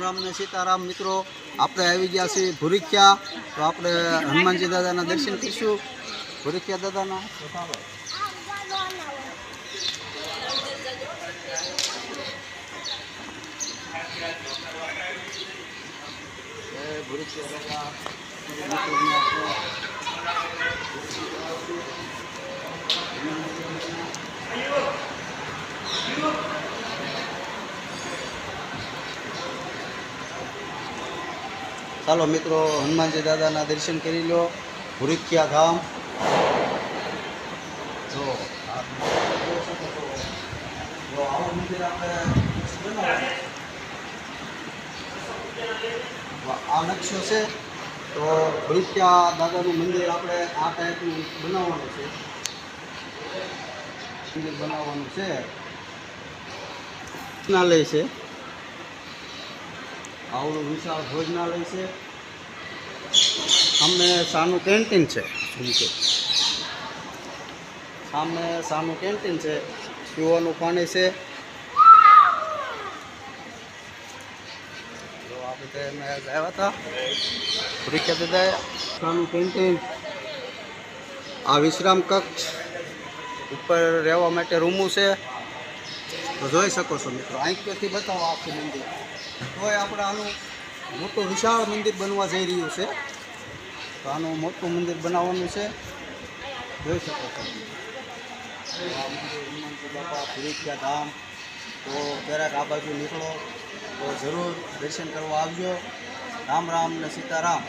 રામ ને સીતારામ મિત્રો, આપણે આવી ગયા છીએ ભૂરીખ્યા. તો આપણે હનુમાનજી દાદાના દર્શન કરીશું. ભૂરીખ્યા દાદાના ચાલો મિત્રો, હનુમાનજી દાદાના દર્શન કરી લો. ભૂરીખ્યા ધામ જો આવું મંદિર આપણે આ નકશો છે. તો ભૂરીખ્યા દાદાનું મંદિર આપણે આ ટાઈપનું બનાવવાનું છે. મંદિર બનાવવાનું છે. ભોજનાલય છે, આવડું વિશાળ ભોજનાલય છે. સામે સાનું કેન્ટીન છે. સામે સાનું કેન્ટીન છે. પીવાનું પાણી છે. જો આ બધા અમે આવ્યા હતા ભૂરીખ્યા દાદા. સાનું કેન્ટીન, આ વિશ્રામ કક્ષ, ઉપર રહેવા માટે રૂમો છે. તો જોઈ શકો છો મિત્રો, આંખથી બતાવો આખું મંદિર. તોય આપણે આનું મોટું વિશાળ મંદિર બનવા જઈ રહ્યું છે. તો આનું મોટું મંદિર બનાવવાનું છે. જોઈ શકો છો આ મંદિર હનુમાનજી બાપા ભૂરીખ્યા ધામ. તો ક્યારેક આ બાજુ નીકળો તો જરૂર દર્શન કરવા આવજો. રામ રામ ને સીતારામ.